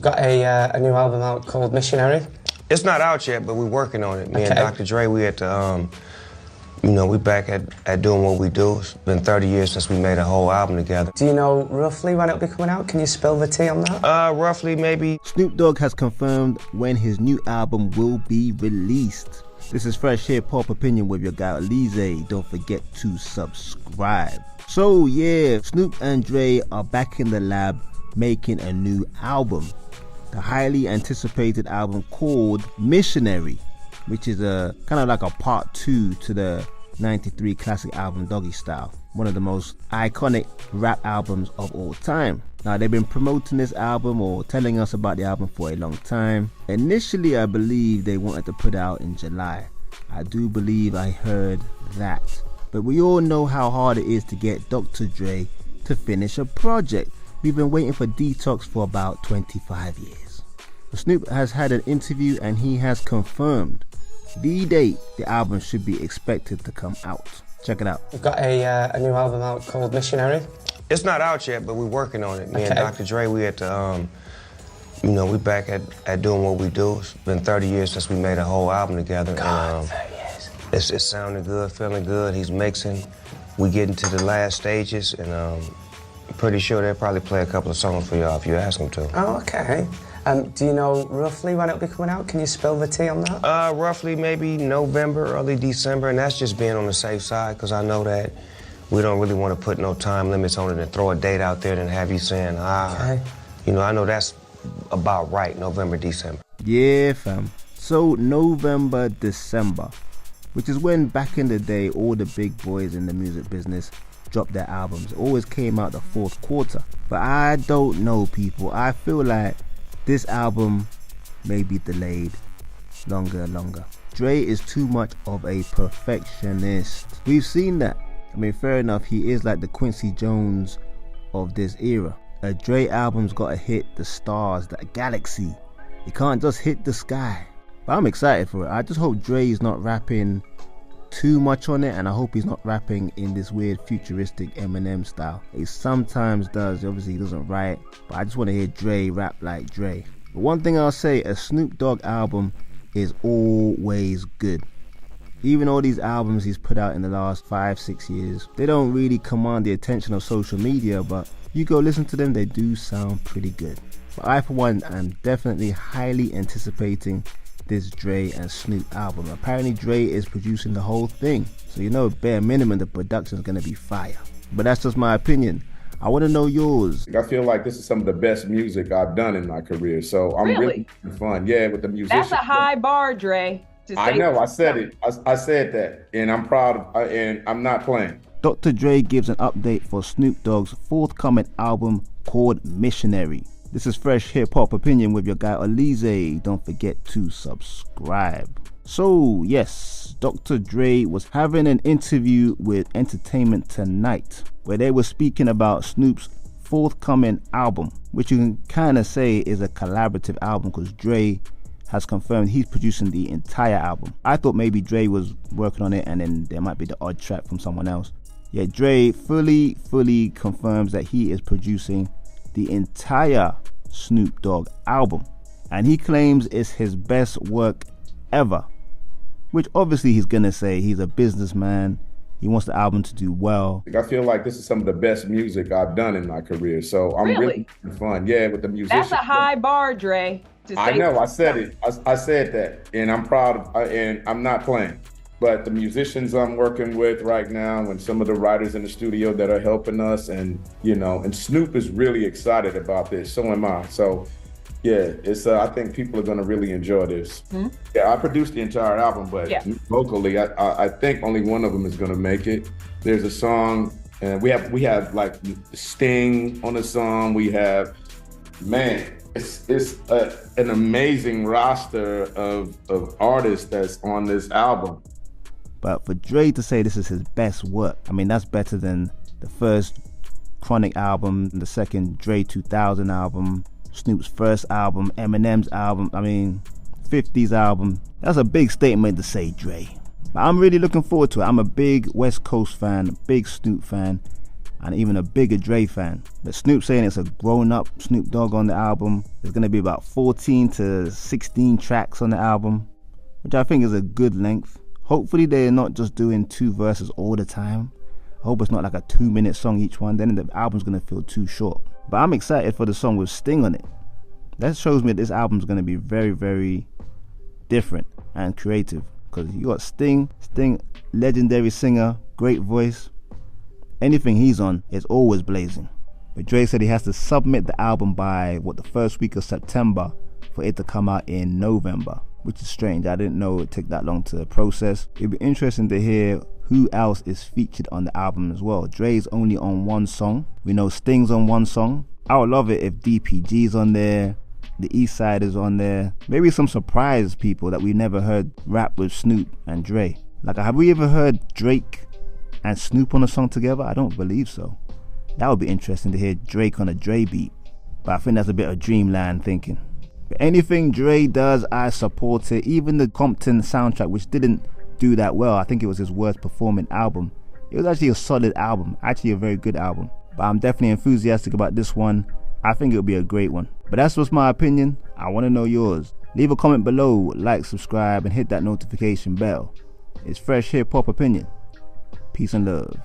got a new album out called Missionary. It's not out yet, but we're working on it. Me and Dr. Dre, we at the, we back at doing what we do. It's been 30 years since we made a whole album together. Do you know roughly when it'll be coming out? Can you spill the tea on that? Roughly, maybe. Snoop Dogg has confirmed when his new album will be released. This is Fresh Hip Hop Opinion with your guy Alize. Don't forget to subscribe. So yeah, Snoop and Dre are back in the lab making a new album. The highly anticipated album called Missionary, which is a kind of like a part 2 to the 93 classic album Doggy Style, one of the most iconic rap albums of all time. Now they've been promoting this album or telling us about the album for a long time. Initially I believe they wanted to put it out in July. I do believe I heard that. But we all know how hard it is to get Dr. Dre to finish a project. We've been waiting for Detox for about 25 years. Snoop has had an interview and he has confirmed the date the album should be expected to come out. Check it out. We've got a new album out called Missionary. It's not out yet, but we're working on it. Me and Dr. Dre, we at the, we back at doing what we do. It's been 30 years since we made a whole album together. God, 30 years. It's sounding good, feeling good. He's mixing. We getting to the last stages, and I'm pretty sure they'll probably play a couple of songs for y'all if you ask them to. Oh, okay. Do you know roughly when it'll be coming out? Can you spill the tea on that? Roughly maybe November, early December, and that's just being on the safe side, because I know that we don't really want to put no time limits on it and throw a date out there and have you saying, I know that's about right, November, December. Yeah, fam. So November, December, which is when back in the day all the big boys in the music business dropped their albums. It always came out the fourth quarter. But I don't know, people. I feel like this album may be delayed longer and longer. Dre is too much of a perfectionist. We've seen that. I mean, fair enough, he is like the Quincy Jones of this era. A Dre album's gotta hit the stars, the galaxy. It can't just hit the sky. But I'm excited for it. I just hope Dre is not rapping too much on it, and I hope he's not rapping in this weird futuristic Eminem style. He sometimes does, obviously he doesn't write, but I just want to hear Dre rap like Dre. But one thing I'll say, a Snoop Dogg album is always good. Even all these albums he's put out in the last 5-6 years, they don't really command the attention of social media, but you go listen to them, they do sound pretty good. But I for one am definitely highly anticipating this Dre and Snoop album. Apparently Dre is producing the whole thing, so bare minimum the production is going to be fire. But that's just my opinion. I want to know yours. I feel like this is some of the best music I've done in my career, so I'm really having fun. Yeah, with the musicians. That's a high bar, Dre. I know, I said it. I said that, and I'm proud of, and I'm not playing. Dr. Dre gives an update for Snoop Dogg's forthcoming album called Missionary. This is Fresh Hip Hop Opinion with your guy Alize. Don't forget to subscribe. So yes, Dr. Dre was having an interview with Entertainment Tonight where they were speaking about Snoop's forthcoming album, which you can kind of say is a collaborative album because Dre has confirmed he's producing the entire album. I thought maybe Dre was working on it and then there might be the odd track from someone else. Yeah, Dre fully confirms that he is producing the entire Snoop Dogg album, and he claims it's his best work ever, which obviously he's gonna say. He's a businessman, he wants the album to do well. I feel like this is some of the best music I've done in my career, so I'm really having fun. Yeah, with the musicians. That's a high bar, Dre. I know, I said it. I said that, and I'm proud of, and I'm not playing. But the musicians I'm working with right now and some of the writers in the studio that are helping us, and and Snoop is really excited about this, so am I. So yeah, it's I think people are gonna really enjoy this. Yeah, I produced the entire album, but vocally I think only one of them is gonna make it. There's a song, and we have like Sting on the song. We have, man, it's an amazing roster of artists that's on this album. But for Dre to say this is his best work, I mean, that's better than the first Chronic album, the second Dre 2000 album, Snoop's first album, Eminem's album, I mean, 50's album. That's a big statement to say, Dre. But I'm really looking forward to it. I'm a big West Coast fan, big Snoop fan. and even a bigger Dre fan. But Snoop saying it's a grown-up Snoop Dogg on the album. There's going to be about 14 to 16 tracks on the album, which I think is a good length. Hopefully they're not just doing 2 verses all the time. I hope it's not like a 2-minute song each one, then the album's going to feel too short. But I'm excited for the song with Sting on it. That shows me that this album's going to be very, very different and creative, because you got Sting, legendary singer, great voice. Anything he's on is always blazing. But Dre said he has to submit the album by the first week of September for it to come out in November, which is strange. I didn't know it took that long to process. It'd be interesting to hear who else is featured on the album as well. Dre's only on 1 song. We know Sting's on 1 song. I would love it if DPG's on there, the East Side is on there. Maybe some surprise people that we never heard rap with Snoop and Dre. Like, have we ever heard Drake and Snoop on a song together? I don't believe so. That would be interesting to hear Drake on a Dre beat. But I think that's a bit of dreamland thinking. But anything Dre does, I support it. Even the Compton soundtrack, which didn't do that well. I think it was his worst performing album. It was actually a solid album. Actually a very good album. But I'm definitely enthusiastic about this one. I think it'll be a great one. But that's just my opinion. I want to know yours. Leave a comment below, like, subscribe, and hit that notification bell. It's fresh hip hop opinion. Peace and love.